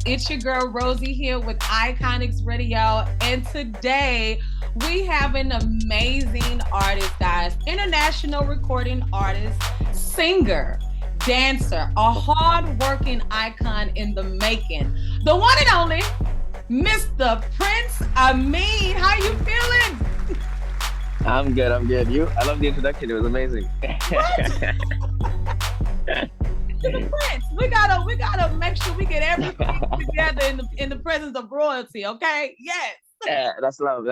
It's your girl Rosii here with Iconix Radio, and today we have an amazing artist, guys. International recording artist, singer, dancer, a hard-working icon in the making. The one and only Mr. Prince Amine. How you feeling? I'm good. I love the introduction. It was amazing. To the Prince. We gotta make sure we get everything together in the presence of royalty, okay? Yes. Yeah, that's love.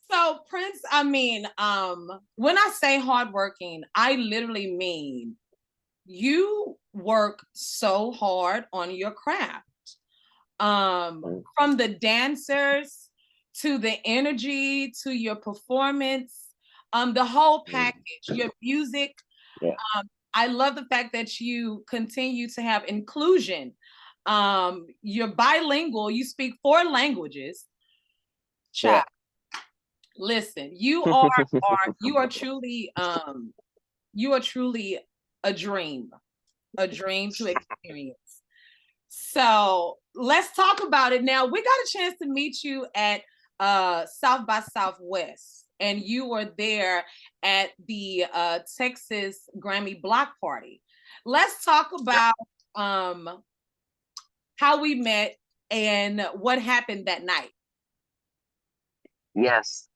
So Prince, when I say hardworking, I literally mean you work so hard on your craft. From the dancers to the energy to your performance, the whole package, your music. Yeah. I love the fact that you continue to have inclusion. You're bilingual. You speak 4 languages. Child, listen, you are truly a dream to experience. So let's talk about it now. We got a chance to meet you at South by Southwest, and you were there at the Texas Grammy Block Party. Let's talk about how we met and what happened that night. Yes.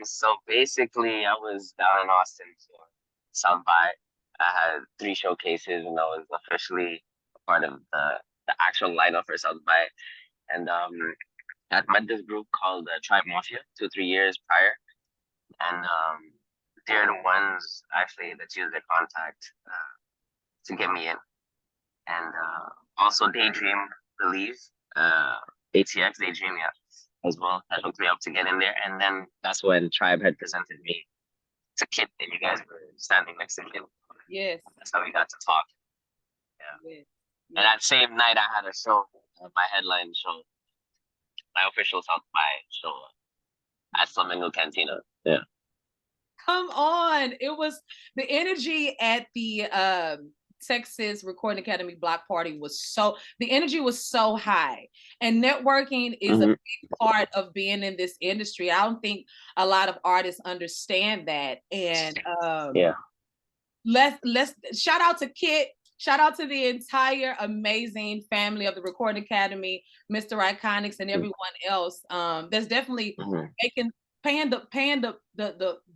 So basically, I was down in Austin for South by. I had 3 showcases, and I was officially a part of the actual lineup for South by. And I'd met this group called Tribe Mafia 2-3 years prior, and they're the ones actually that used their contact to get me in, and also Daydream, Believe, ATX, Daydream, yeah, as well. That hooked me up to get in there, and then that's when Tribe had presented me to Kit, and you guys were standing next to Kit. Yes, that's how we got to talk. Yeah, yes. And that same night, I had a show, my headline show, my official South by show at Flamingo Cantina. Yeah. Come on. It was the energy at the Texas Recording Academy Block Party the energy was so high, and networking is a big part of being in this industry. I don't think a lot of artists understand that. And let's shout out to Kit. Shout out to the entire amazing family of the Recording Academy, Mr.Iconix, and everyone else. There's definitely paying the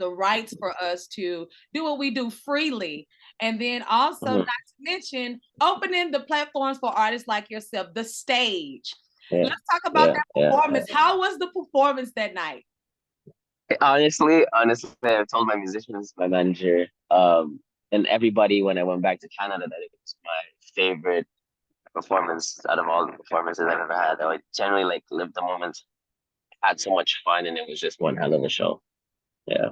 rights for us to do what we do freely. And then also, not to mention, opening the platforms for artists like yourself, the stage. Let's talk about that performance. How was the performance that night? Honestly, I told my musicians, my manager, and everybody when I went back to Canada that it was my favorite performance out of all the performances I've ever had. I generally lived the moment, had so much fun, and it was just one hell of a show. Yeah,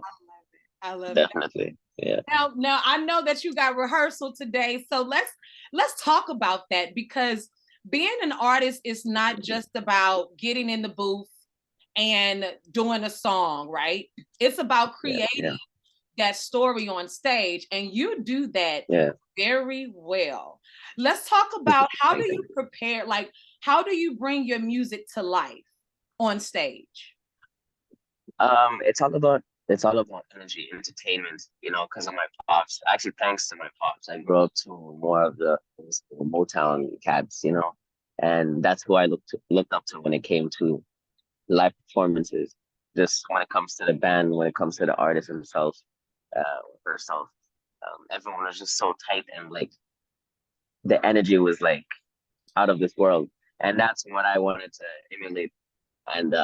I love it. Definitely. Yeah. Now I know that you got rehearsal today, so let's talk about that, because being an artist is not just about getting in the booth and doing a song, right? It's about creating that story on stage, and you do that very well. Let's talk about how do you prepare, how do you bring your music to life on stage? It's all about energy, entertainment, because of my pops. Actually, thanks to my pops, I grew up to more of the Motown cats, and that's who I looked up to when it came to live performances. Just when it comes to the band, when it comes to the artist himself, herself, everyone was just so tight, and the energy was out of this world, and that's what I wanted to emulate. And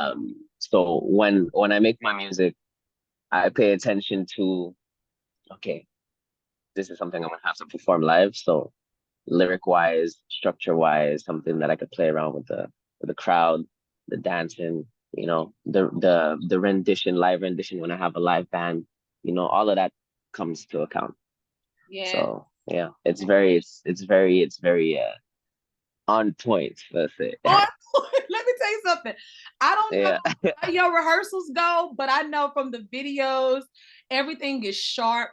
so when I make my music, I pay attention to, okay, this is something I'm gonna have to perform live. So lyric wise, structure wise, something that I could play around with the crowd, the dancing, the rendition, live rendition when I have a live band, all of that comes to account. Yeah. So yeah, it's very on point, let's say. On point. Let me tell you something. I don't know how your rehearsals go, but I know from the videos, everything is sharp.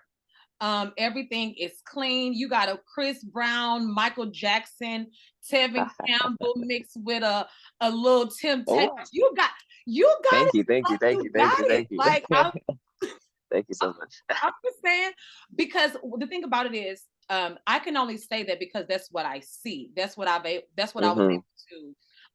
Everything is clean. You got a Chris Brown, Michael Jackson, Tevin Campbell mixed with a little Temptation. Oh, You got thank it. you, thank you, Like, thank you you, thank got you, it. thank you. Like Thank you so much. I'm just saying, because the thing about it is, I can only say that because that's what I see. That's what I was Mm-hmm. able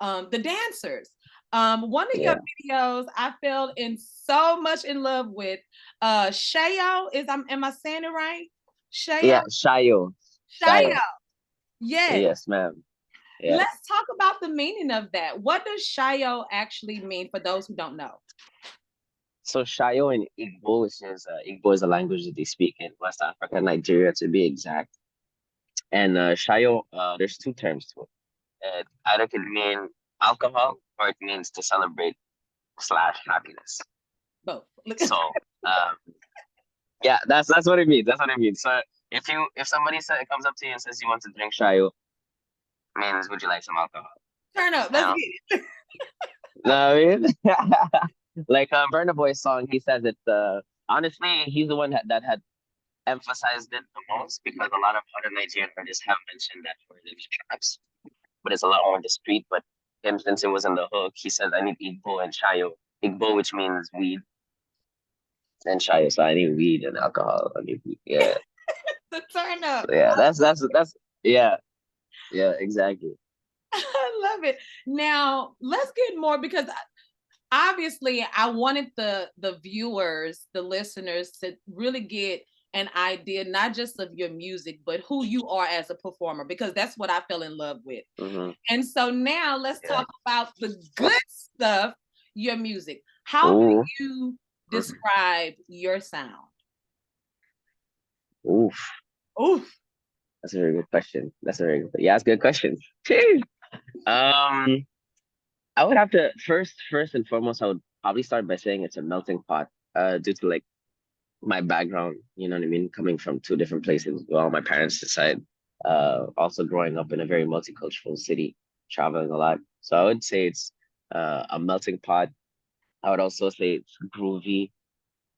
to. The dancers. One of your Yeah. videos, I fell in so much in love with. Shayo is. Am I saying it right? Shayo. Yeah, Shayo. Shayo. Shayo. Yes. Yes, ma'am. Yeah. Let's talk about the meaning of that. What does Shayo actually mean for those who don't know? So Shayo and Igbo, Igbo is a language that they speak in West Africa, Nigeria to be exact. And Shayo, there's two terms to it. It either could mean alcohol or it means to celebrate slash happiness. Both. So um, yeah, that's what it means. That's what it means. So if somebody comes up to you and says you want to drink Shayo, means would you like some alcohol? Turn up. You Let's know? get it. Know what I mean? Like Burna Boy's song, he says it. Honestly, he's the one that had emphasized it the most because a lot of other Nigerian artists have mentioned that for their tracks, but it's a lot more discreet. But him, since it was in the hook, he says, "I need Igbo and Shayo." Igbo, which means weed, and Shayo, so I need weed and alcohol. I need weed. Yeah, The turn up. so yeah. That's yeah, yeah, exactly. I love it. Now let's get more because obviously I wanted the viewers, the listeners to really get an idea not just of your music but who you are as a performer because that's what I fell in love with. Hmm. And so now let's Yeah. talk about the good stuff, your music. How do Ooh. you Mhm. describe your sound? Oof. Oof. That's a very good question. That's a very good. Yeah, that's a good question. Jeez. Um, I would have to first and foremost, I would probably start by saying it's a melting pot. Due to like my background, you know what I mean, coming from two different places. Well, my parents' side, also growing up in a very multicultural city, traveling a lot. So I would say it's a melting pot. I would also say it's groovy,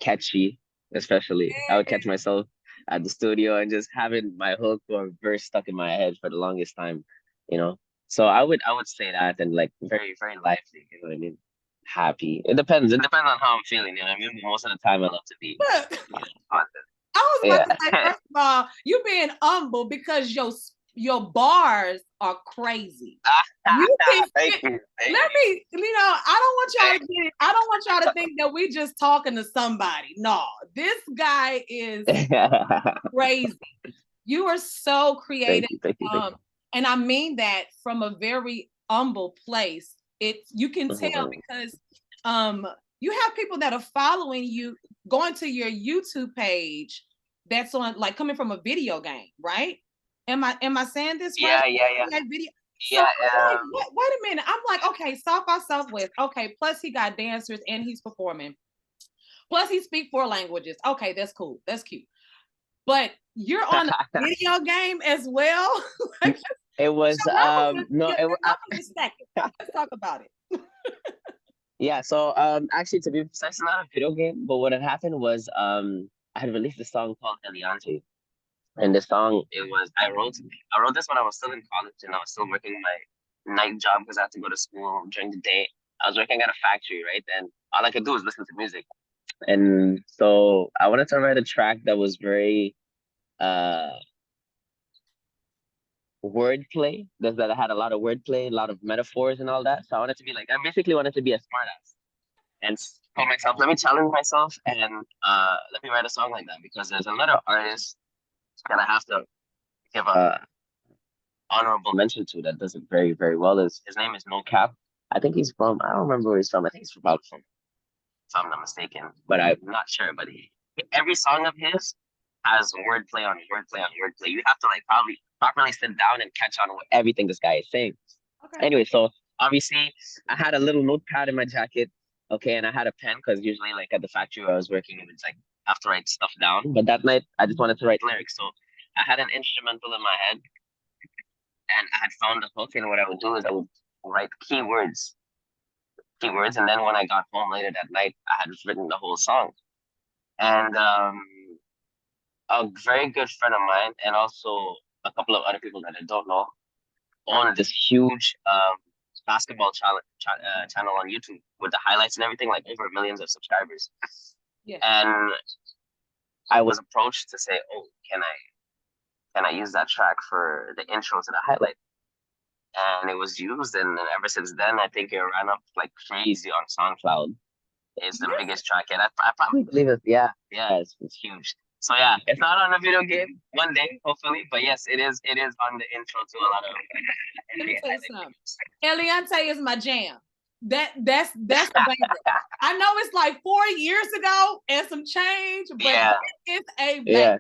catchy, especially. I would catch myself at the studio and just having my hook or verse stuck in my head for the longest time, you know. So I would say that and like very, very lively, you know what I mean? Happy. It depends. It depends on how I'm feeling, you know what I mean? But most of the time I love to be, Look, you know, positive. I was about Yeah. to say, first of all, you being humble because your bars are crazy. You can Thank spit. you. Thank Let me, I don't want y'all to think that we just talking to somebody. No, this guy is you. crazy. You are so creative. Thank you. Thank you. Thank Um, and I mean that from a very humble place. You can you. tell Mhm. because um you have people that are following you, going to your YouTube page that's on like coming from a video game, right? Am I saying this right? Yeah, yeah, yeah. That video. So Yeah, I'm like, wait a minute. I'm like, okay, South by Southwest. Okay, plus he got dancers and he's performing. Plus he speak four languages. Okay, that's cool. That's cute. But you're on a video game as well. Like, it was no your it levels is stacking. Let's talk about it. yeah, so actually to be precise, not a video game, but what had happened was I had released a song called Eliante. And the song I wrote this when I was still in college and I was still working my night job because I had to go to school during the day. I was working at a factory, right? And all I could do was listen to music. And so I wanted to write a track that was very uh wordplay. That had a lot of wordplay, a lot of metaphors and all that. So I wanted to be like I basically wanted to be a smartass and told myself, let me challenge myself and let me write a song like that because there's another artist that I have to give a honorable mention to that does it very, very well. Is his name is No Cap. I think he's from I don't remember where he's from. I think he's from Belgium, if I'm not mistaken. But I'm not sure. But every song of his has wordplay on wordplay on wordplay. You have to like probably properly sit down and catch on what everything this guy is saying. Okay. Anyway, so obviously I had a little notepad in my jacket, okay, and I had a pen because usually like at the factory where I was working, it was like I have to write stuff down. But that night I just wanted to write lyrics. So I had an instrumental in my head and I had found the hook, and what I would do is I would write keywords, and then when I got home later that night, I had written the whole song. And a very good friend of mine, and also a couple of other people that I don't know, own this huge basketball channel on YouTube with the highlights and everything, like over millions of subscribers. Yeah. And I was approached to say, "Oh, can I use that track for the intro to the highlight?" And it was used, and ever since then, I think it ran up like crazy on SoundCloud. It's the biggest track, and I probably believe it. Yeah, yeah, it's huge. So yeah, it's not on a video game one day, hopefully, but yes, it is. It is on the intro to a lot of. Let me tell you something. Eliante is my jam. That's a banger. I know it's like 4 years ago and some change, but Yeah, it's a yeah,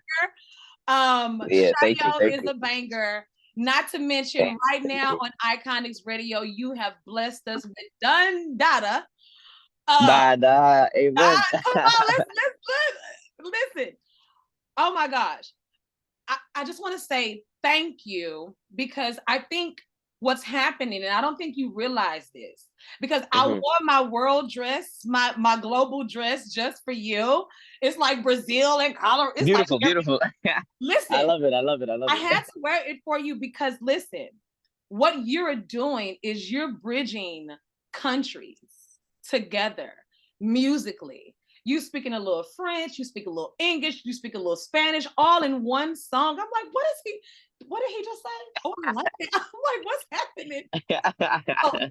banger. yeah. Thank you, Shayo thank is you. a banger. Not to mention, right now on Iconix Radio, you have blessed us with Dun Dada. Dada, amen. Come on, listen. Oh my gosh. I just want to say thank you because I think what's happening, and I don't think you realize this, because I wore my world dress, my global dress just for you. It's like Brazil and Colorado. It's Beautiful, like beautiful. listen, I love it. I love it. I love I it. had to wear it for you because listen, what you're doing is you're bridging countries together musically. You speaking a little French, you speak a little English, you speak a little Spanish, all in one song. I'm like, what did he just say? Oh, I like it. I'm like, what's happening? Oh,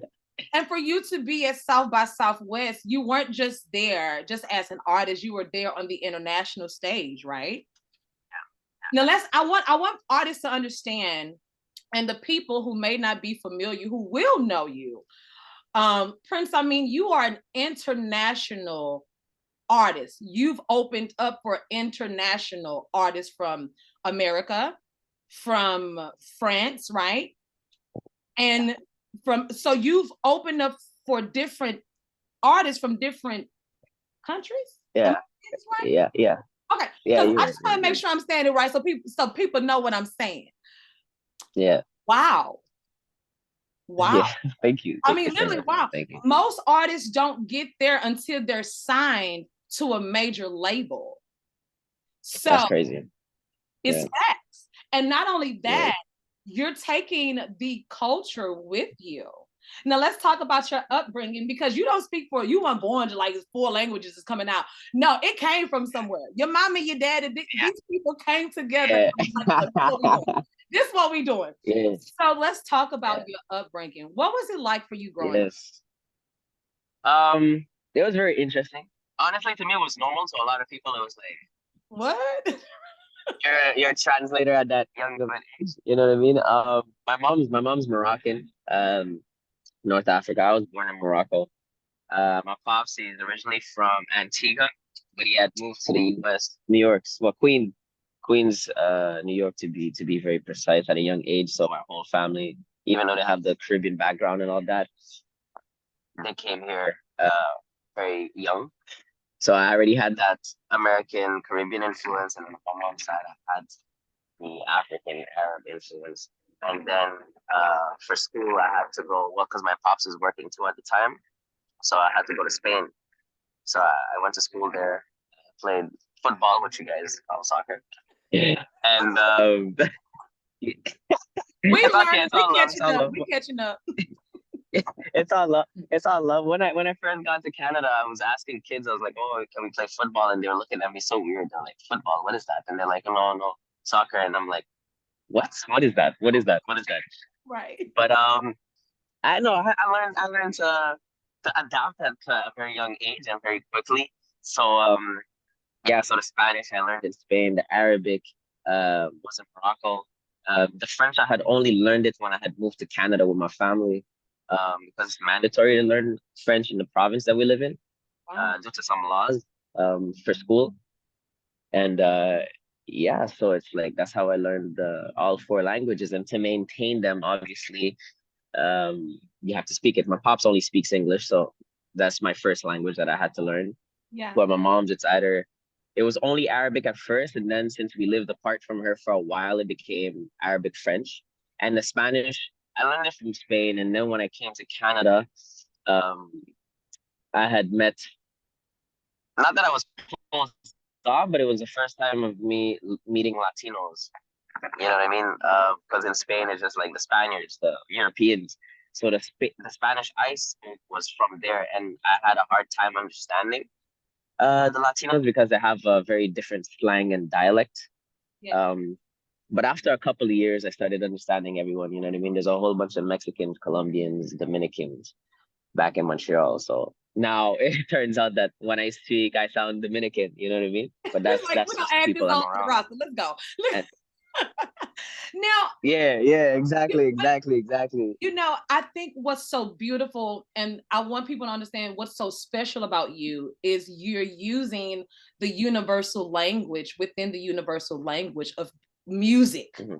and for you to be at South by Southwest, you weren't just there just as an artist, you were there on the international stage, right? Now I want artists to understand, and the people who may not be familiar, who will know you. Prince, I mean, you are an international artist. You've opened up for international artists from America, from France, right? And so you've opened up for different artists from different countries. Yeah, Right? yeah, yeah, Okay, yeah. because You're I right. just want to make sure I'm saying it right, so people know what I'm saying. Yeah. Wow. Wow. Yeah. Thank you. I Thank mean, you so literally, much, man. wow. Thank you. Most artists don't get there until they're signed to a major label. That's So crazy. it's Yeah. facts. And not only Yeah. that, you're taking the culture with you. Now let's talk about your upbringing, because you don't speak for you weren't born to like 4 languages is coming out. No, it came from somewhere. Your mom and your dad, these people came together. Yeah. Like, this is what we doing. Yes. So let's talk about Yeah. your upbringing. What was it like for you growing up? Yes. It was very interesting. Honestly, to me, it was normal. So a lot of people, it was like, What? you're a translator at that young of an age. You know what I mean? My mom's Moroccan. North Africa. I was born in Morocco. My pops is originally from Antigua, but he had moved to the U.S., New York, well, Queens, New York to be very precise at a young age. So my whole family, even though they have the Caribbean background and all that, they came here very young. So I already had that American Caribbean influence, and on my mom's side, I had the African Arab influence. And then for school, I had to go, well, because my pops was working too at the time. So I had to go to Spain. So I went to school there, played football, which you guys call soccer. And We it's okay, learning, it's all love, it's catching all up. love. We catching up. It's all love. It's all love. When I first got to Canada, I was asking kids, I was like, "Oh, can we play football?" And they were looking at me so weird. They're like, "Football? What is that?" And they're like, "No, no, soccer." And I'm like, "What? What is that? What is that? What is that?" Right. But I know I learned to adapt at a very young age and very quickly. So yeah, so the Spanish I learned in Spain, the Arabic was in Morocco. The French I had only learned it when I had moved to Canada with my family, because it's mandatory to learn French in the province that we live in, Wow. due to some laws for school. And yeah, so it's like that's how I learned all four languages, and to maintain them, obviously, you have to speak it. My pops only speaks English, so that's my first language that I had to learn. Yeah. But my mom's, it was only Arabic at first, and then since we lived apart from her for a while, it became Arabic French. And the Spanish, I learned it from Spain, and then when I came to Canada, um, I had met, not that I was close saw, but it was the first time of me meeting Latinos. You know what I mean? Because in Spain, it's just like the Spaniards, the Europeans. So the Spanish I spoke was from there, and I had a hard time understanding the Latinos because they have a very different slang and dialect. Yeah. But after a couple of years, I started understanding everyone. You know what I mean? There's a whole bunch of Mexicans, Colombians, Dominicans back in Montreal. So now it turns out that when I speak, I sound Dominican. You know what I mean? But It's that's like, we're that's gonna just the add this people I'm on to the around. roster. Let's go. And Now, yeah, you, exactly. I think what's so beautiful, and I want people to understand what's so special about you is you're using the universal language within the universal language of music. Hmm.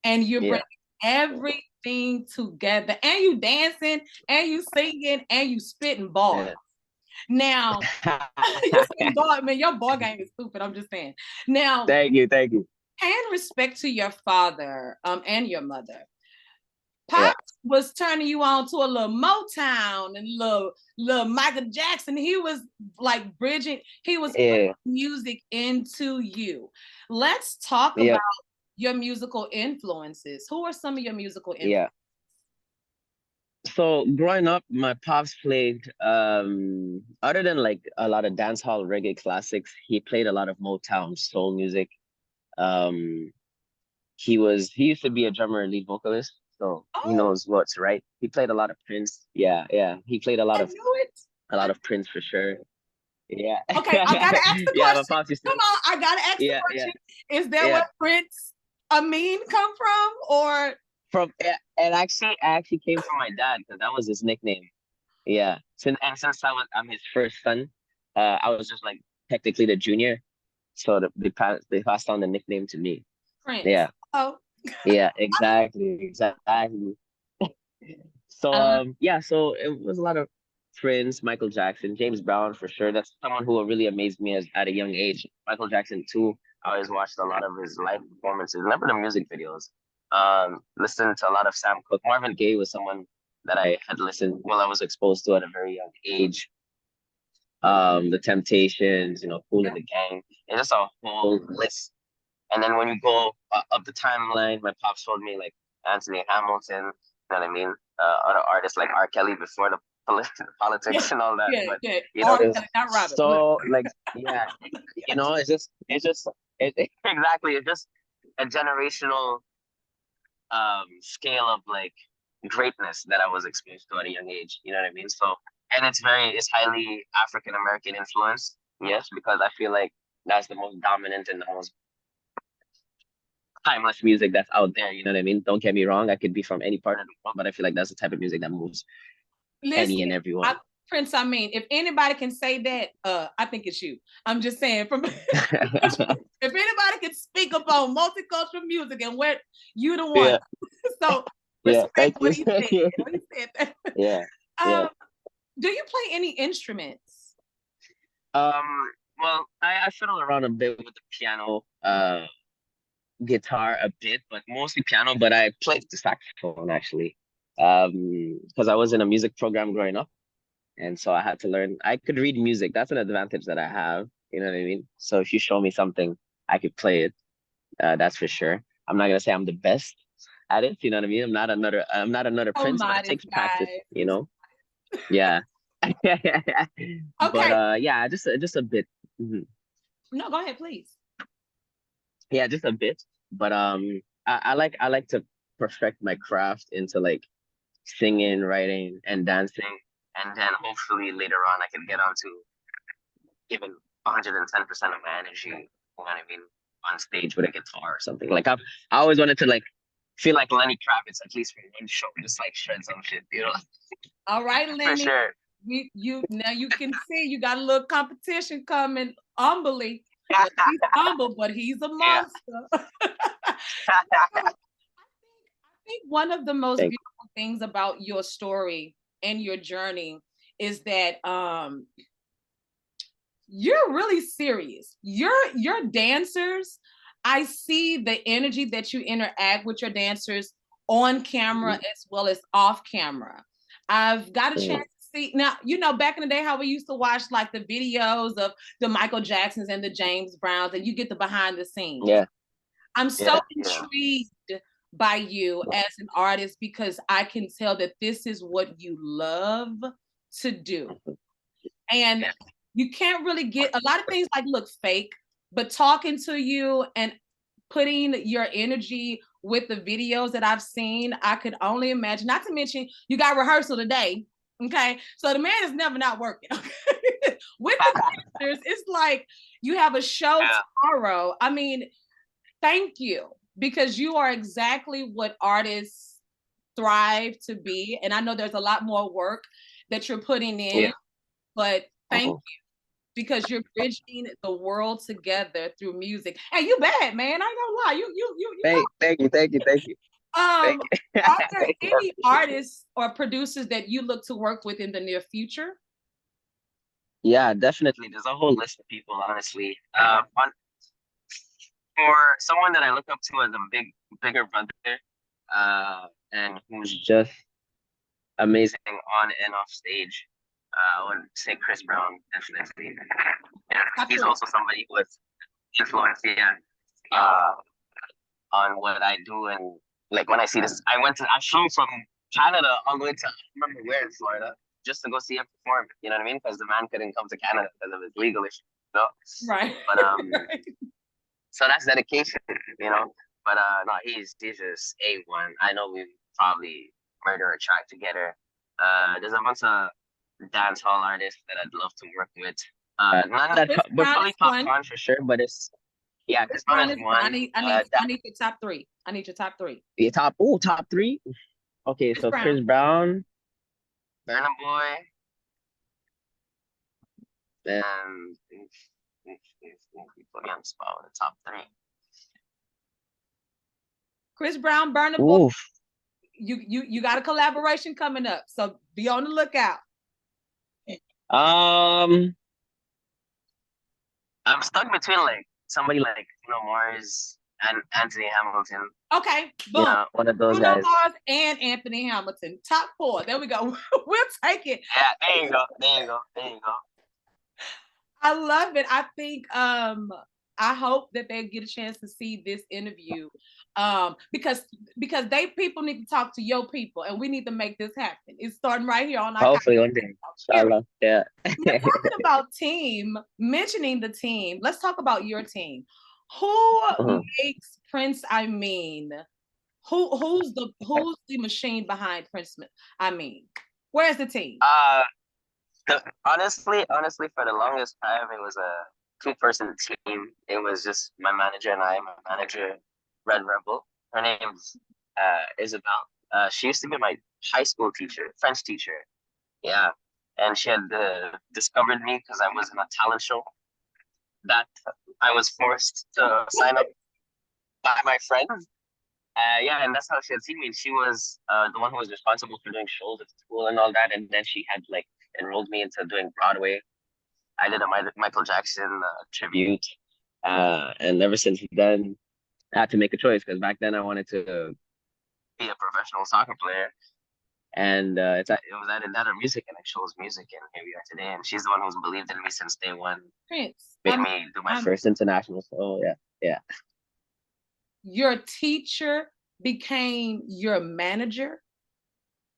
And you're Yeah. bringing everything together, and you dancing, and you singing, and you spitting bars. Yeah. Now, you spitting bars, man, your ball game is stupid. I'm just saying. Now, Thank you. and respect to your father and your mother. Yeah, Pops was turning you on to a little Motown and little Michael Jackson. He was like bridging, he was yeah, putting music into you. Let's talk yeah, about your musical influences. Who are some of your musical influences? yeah. So growing up, my pops played other than like a lot of dance hall reggae classics, he played a lot of Motown soul music. Um he used to be a drummer and lead vocalist, so he Oh, knows what's right. He played a lot of Prince. Yeah, yeah. He played I knew it. a lot of Prince for sure. Yeah. Okay, I gotta ask the Yeah, my question. pops used to Come on, I gotta ask the yeah, question. Is that yeah. where Prince Amine come from? Or From and actually I actually came from my dad because that was his nickname. Yeah. Since I'm his first son, I was just like technically the junior. So they passed on the nickname to me. Prince? Yeah. Oh, Yeah, exactly. So uh, yeah, so it was a lot of Prince, Michael Jackson, James Brown for sure. That's someone who really amazed me as at a young age. Michael Jackson too. I always watched a lot of his live performances, never the music videos. Listened to a lot of Sam Cooke. Marvin Gaye was someone that I had listened, well, I was exposed to at a very young age. The Temptations, Kool yeah. and the Gang. It's just a whole list. And then when you go up the timeline, my pops told me like Anthony Hamilton, you know what I mean? Other artists like R. Kelly before the Yeah, politics and all that. But yeah. Or there's not Robert. Look, so like yeah, exactly. It's just a generational scale of like greatness that I was exposed to at a young age. You know what I mean? So and it's highly African American influence. Yes, because I feel like that's the most dominant and the most timeless music that's out there. You know what I mean? Don't get me wrong. I could be from any part of the world, but I feel like that's the type of music that moves listen, any and I, everyone. Prince. I mean, if anybody can say that, I think it's you. I'm just saying. From if anybody can speak about multicultural music and what you the one, Yeah, so yeah. respect Thank you. what he said. Thank you. He said that. Yeah, yeah. Um, do you play any instruments? Well, I fiddle around a bit with the piano, guitar a bit, but mostly piano. But I played the saxophone actually, because I was in a music program growing up, and so I had to learn. I could read music. That's an advantage that I have. You know what I mean? So if you show me something, I could play it. That's for sure. I'm not gonna say I'm the best at it. You know what I mean? I'm not another Oh, Prince, but it modest takes practice. guy. Yeah. But Okay. yeah, just a bit. Mhm. No, go ahead, please. Yeah, just a bit. But I like to perfect my craft into like singing, writing, and dancing, and then hopefully later on I can get onto giving 110% of my energy. You know what I mean? On stage with a guitar or something. I always wanted to like feel like Lenny Kravitz at least for one show, just like shred some shit. All right, For Lenny. sure. You now you can see you got a little competition coming humbly. But he's humble, but he's a Yeah. monster. I think one of the most Thank beautiful things about your story and your journey is that you're really serious. Your dancers, I see the energy that you interact with your dancers on camera you. as well as off camera. I've got a chance Mhm. to See, now, back in the day, how we used to watch like the videos of the Michael Jacksons and the James Browns, and you get the behind the scenes. Yeah. I'm so intrigued by you as an artist because I can tell that this is what you love to do. And you can't really get a lot of things like look fake, but talking to you and putting your energy with the videos that I've seen, I could only imagine, not to mention you got rehearsal today. Okay. So the man is never not working. Okay? With the dancers, it's like you have a show tomorrow. I mean, thank you, because you are exactly what artists thrive to be. And I know there's a lot more work that you're putting in, but thank you, because you're bridging the world together through music. And you bad, man. I ain't gonna lie. Thank you. Are there any artists or producers that you look to work with in the near future? Yeah, definitely. There's a whole list of people, honestly. For someone that I look up to as a bigger brother, and who's just amazing on and off stage, I would say Chris Brown, definitely. Yeah, he's also somebody who has influenced, on what I do. And like when I see this, I flew from Canada all the way to, I remember where in Florida, just to go see him perform. You know what I mean? Because the man couldn't come to Canada because of his legal issues. Right. But so that's dedication, But no, he's just A1. I know we probably murder a track together. There's a bunch of dance hall artists that I'd love to work with. None that we're probably top one for sure, but it's Chris Brown is one. I need your top three. I need your top three. Your top three. Okay, so Chris Brown, Burna Boy, then put me on the spot with the top three. Chris Brown, Burna Boy. You got a collaboration coming up, so be on the lookout. I'm stuck between like somebody like Mars and Anthony Hamilton. Okay, boom. One of those guys. Mars and Anthony Hamilton, top 4. There we go. We'll take it. Yeah, there you go. I love it. I think I hope that they get a chance to see this interview, because people need to talk to your people, and we need to make this happen. It's starting right here on our hopefully one day. Inshallah. Yeah. Talking about mentioning the team, let's talk about your team. Who makes Prince Amine? Who's the machine behind Prince Amine? Where's the team? Honestly, for the longest time, it was a 2-person team. It was just my manager and I. My manager, Red Rebel. Her name's Isabel. She used to be my high school teacher, French teacher. Yeah, and she had discovered me because I was in a talent show that I was forced to sign up by my friends. And that's how she had seen me. She was the one who was responsible for doing shows at school and all that. And then she had enrolled me into doing Broadway. I did a Michael Jackson tribute. And ever since then, I had to make a choice because back then I wanted to be a professional soccer player. And it was either that or music, and I chose music, and here we are today. And she's the one who's believed in me since day one. Prince, made me do my first international. So yeah. Your teacher became your manager?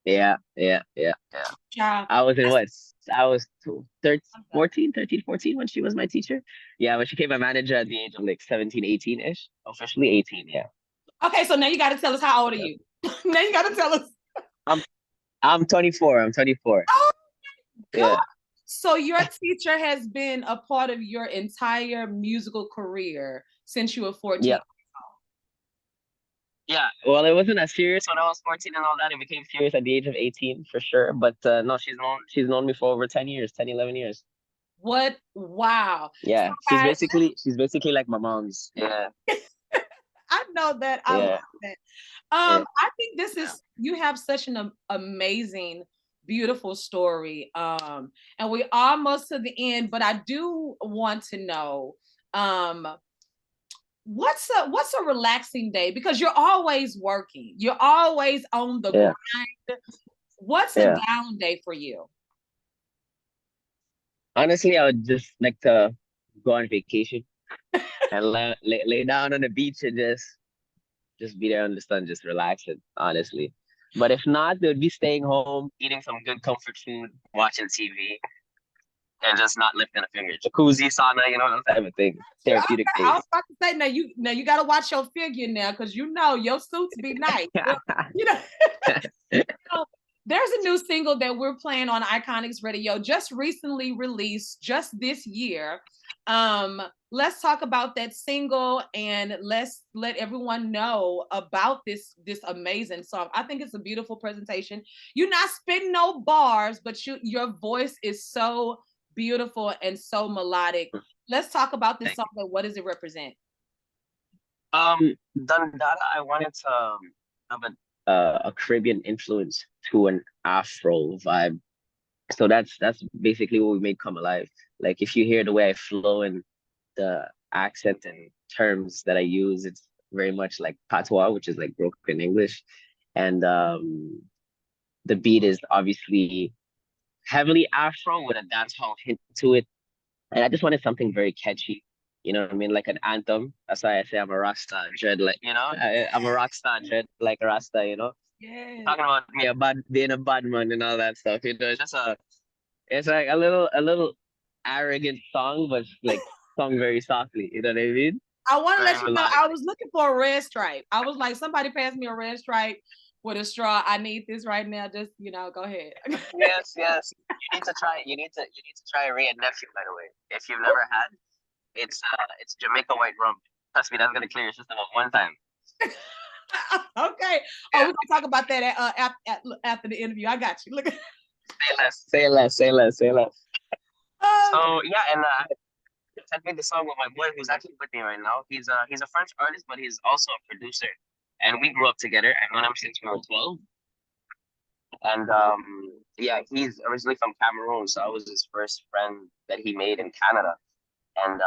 Yeah. I was in what? I was 13, 14 when she was my teacher. Yeah, when she became my manager at the age of 17, 18-ish. Officially 18, yeah. Okay, so now you got to tell us, how old are you? Now you got to tell us. I'm 24. Oh my God. Yeah. So your teacher has been a part of your entire musical career since you were 14. Yeah. Yeah, well, it wasn't as serious when I was 14 and all that. It became serious at the age of 18 for sure. But no, she's known me for over 10 years, 10, 11 years. What? Wow. Yeah, so she's basically like my mom's. Yeah. I know that. I love that. I think you have such an amazing, beautiful story. And we're almost to the end, but I do want to know, what's a relaxing day? Because you're always working. You're always on the grind. What's a down day for you? Honestly, I would just like to go on vacation and lay down on the beach and just be there in the sun, just relaxing, honestly. But if not, they would be staying home, eating some good comfort food, watching TV, and just not lifting a finger. Jacuzzi, sauna, those type of things. Sure. Therapeutic I was days. about to say now you got to watch your figure now because your suits be nice. You know, so there's a new single that we're playing on Iconix Radio, just recently released, just this year. Um, let's talk about that single and let's let everyone know about this amazing song. I think it's a beautiful presentation. You're not spitting no bars, but your voice is so beautiful and so melodic. Let's talk about this song and what does it represent? Dundada, I wanted to have a Caribbean influence to an Afro vibe. So that's basically what we made come alive. Like if you hear the way I flow and the accent and terms that I use, it's very much like patois, which is like broken English. And the beat is obviously heavily Afro with a dancehall hint to it. And I just wanted something very catchy. You know what I mean? Like an anthem. That's why I say I'm a rock star, dread like, I'm a rock star, dread like a rasta. Yeah. Talking about me being a bad man and all that stuff. It's just it's like a little arrogant song, but like sung very softly. You know what I mean? I want to Very let you know melodic. I was looking for a red stripe. I was like, somebody pass me a red stripe with a straw. I need this right now. Just go ahead. Yes, yes. You need to try. You need to try Ray and Nephew. By the way, if you've never had, it's Jamaica white rum. Trust me, that's gonna clear your system up one time. Okay. Oh, we're gonna talk about that after the interview. I got you. Look. Say less. Say less. Say less. Say less. Oh, So yeah, and I made the song with my boy who's actually with me right now. He's a French artist, but he's also a producer. And we grew up together. I've known him since we were 12. And yeah, he's originally from Cameroon, so I was his first friend that he made in Canada. And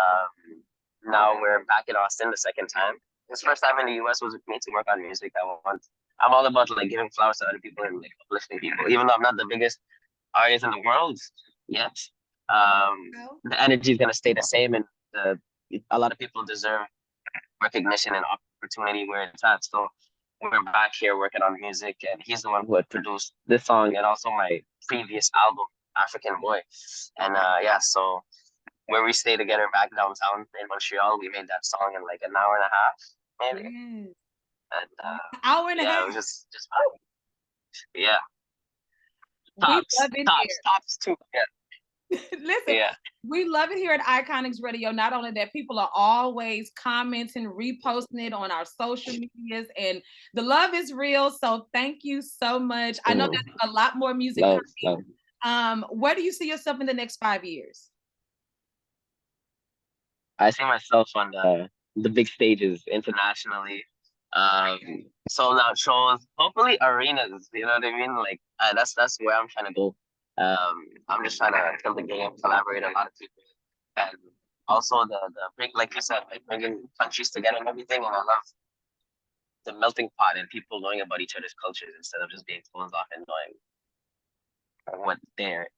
now we're back in Austin the second time. His first time in the US was with me to work on music. I'm all about like giving flowers to other people and like uplifting people, even though I'm not the biggest artist in the world yet. The energy is gonna stay the same, and a lot of people deserve recognition and opportunity where it's at. So we're back here working on music, and he's the one who had produced this song and also my previous album, African Boy. And yeah, so where we stay together back downtown in Montreal, we made that song in like an hour and a half, maybe. yes. And Hour and a yeah, half. it was just yeah, We love it tops too. Yeah, here. Listen, yeah. we love it here at Iconix Radio. Not only that, people are always commenting, reposting it on our social medias, and the love is real. So thank you so much. I know there's a lot more music Love, coming. love. Where do you see yourself in the next 5 years? I see myself on the big stages internationally. Um, sold out shows, hopefully arenas. You know what I mean? Like that's where I'm trying to go. I'm just trying to kill the game, collaborate a lot of people, and also the bring, like you said, like bringing countries together and everything. And I love the melting pot and people knowing about each other's cultures instead of just being closed off and knowing what they're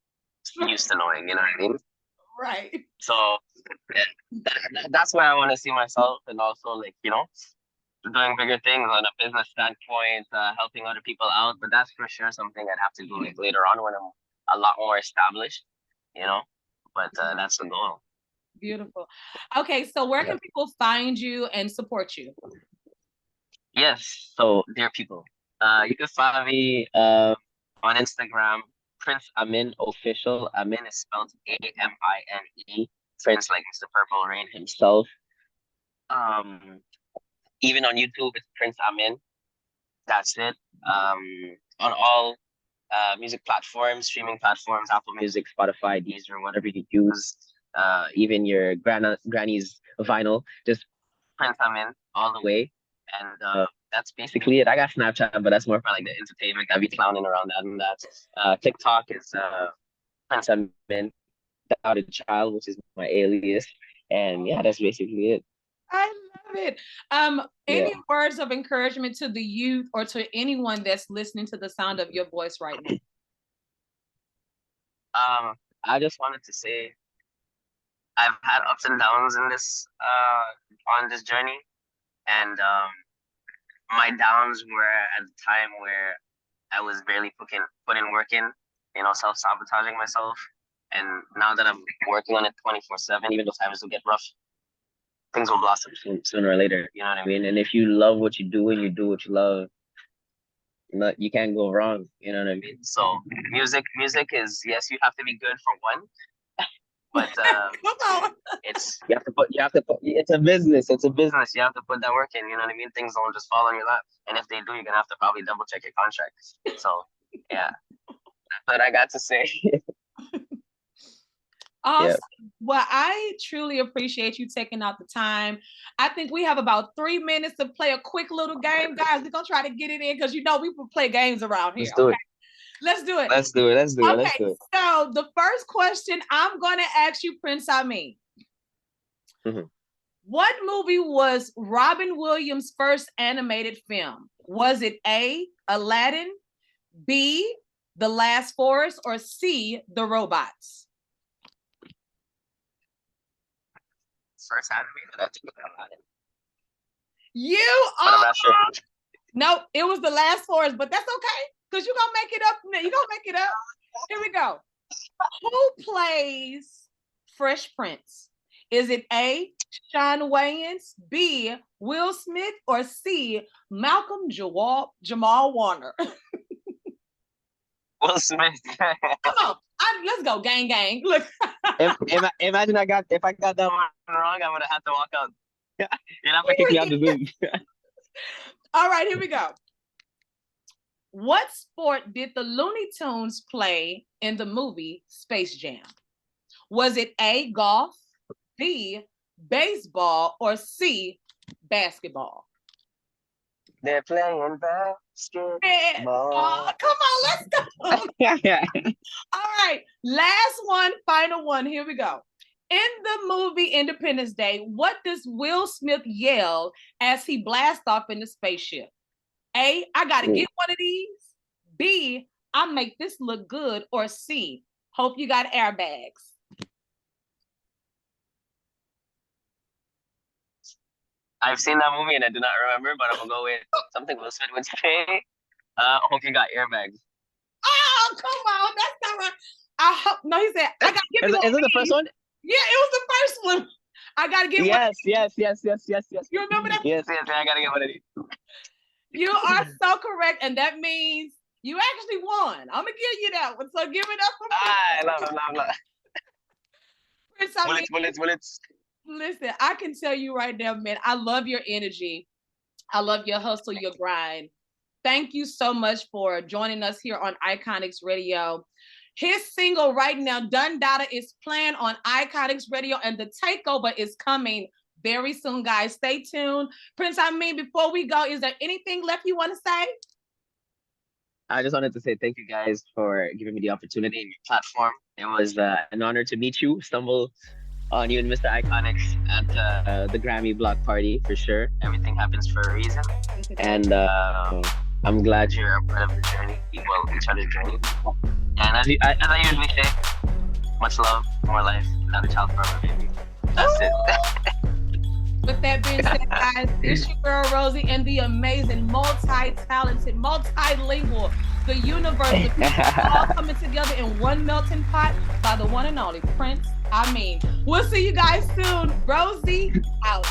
used to knowing. You know what I mean? Right. So yeah, that's where I want to see myself, and also like doing bigger things on a business standpoint, helping other people out. But that's for sure something I'd have to do like later on when I'm a lot more established, you know. But that's the goal. Beautiful. Okay, so where Yeah. can people find you and support you? Yes. So, dear people, you can find me on Instagram, Prince Amine Official. Amine is spelled Amine. Prince like Mr. Purple Rain himself. Um, Even on YouTube, it's Prince Amine. That's it. On all music platforms, streaming platforms, Apple Music, Spotify, Deezer, whatever you use, even your granny's vinyl, just Prince Amine all the way. And that's basically it. I got Snapchat, but that's more for like the entertainment. I be clowning around that and that. TikTok is Prince Amine, Doubted Child, which is my alias. And yeah, that's basically it. I love it. Yeah. Any words of encouragement to the youth or to anyone that's listening to the sound of your voice right now? I just wanted to say I've had ups and downs in this on this journey, and my downs were at the time where I was barely putting work in, self-sabotaging myself. And now that I'm working on it 24/7, even though times will get rough, things will blossom sooner or later. You know what I mean? And if you love what you do and you do what you love, you can't go wrong. You know what I mean? So music is, yes, you have to be good for one, but Come on. it's it's a business. It's a business. You have to put that work in. You know what I mean? Things don't just fall on your lap. And if they do, you're gonna have to probably double check your contracts. So yeah, that's what I got to say. Awesome. Yep. Well, I truly appreciate you taking out the time. I think we have about 3 minutes to play a quick little game, guys. We're gonna try to get it in because we play games around here. Let's do it. Let's do it. Okay, so the first question I'm gonna ask you, Prince Amine. Mm-hmm. What movie was Robin Williams' first animated film? Was it A, Aladdin, B, The Last Forest, or C, The Robots? First animated, I think Aladdin. You are. I'm not sure. No, it was The Last Forest, but that's okay because you're gonna make it up. You're gonna make it up. Here we go. Who plays Fresh Prince? Is it A, Shawn Wayans, B, Will Smith, or C, Malcolm Jamal Warner? Will Smith. Come on, let's go, gang. Look. Imagine if I got that one wrong, I would have had to walk out. You'd have to kick me out the Zoom. All right, here we go. What sport did the Looney Tunes play in the movie Space Jam? Was it A, golf, B, baseball, or C, basketball? They're playing basketball. Oh, come on, let's go. All right, last one, final one. Here we go. In the movie Independence Day, what does Will Smith yell as he blasts off in the spaceship? A, I gotta get one of these. B, I make this look good. Or C, hope you got airbags. I've seen that movie and I do not remember, but I'm gonna go with something Will Smith would say. Hope you got airbags. Oh, come on, that's not right. No, he said, I gotta give you. Is it the first one? Yeah, it was the first one. I gotta get one. Yes. You remember that? Yes, I gotta get one of these. You are so correct, and that means you actually won. I'm gonna give you that one. So give it up for me. I love. Bullets. Listen, I can tell you right now, man, I love your energy. I love your hustle, your grind. Thank you so much for joining us here on Iconix Radio. His single right now, Dun Dada, is playing on Iconix Radio, and the takeover is coming very soon, guys. Stay tuned. Prince Amine, before we go, is there anything left you want to say? I just wanted to say thank you guys for giving me the opportunity and your platform. It was an honor to meet you, stumble on you and Mr.Iconix at the Grammy block party, for sure. Everything happens for a reason. And I'm glad you're a part of the journey, each other's journey. And as I usually say, much love, more life, not a child forever, baby. That's it. With that being said, guys, it's your girl Rosii and the amazing, multi-talented, multilingual, the universe, the people all coming together in one melting pot by the one and only Prince Amine. We'll see you guys soon. Rosii out.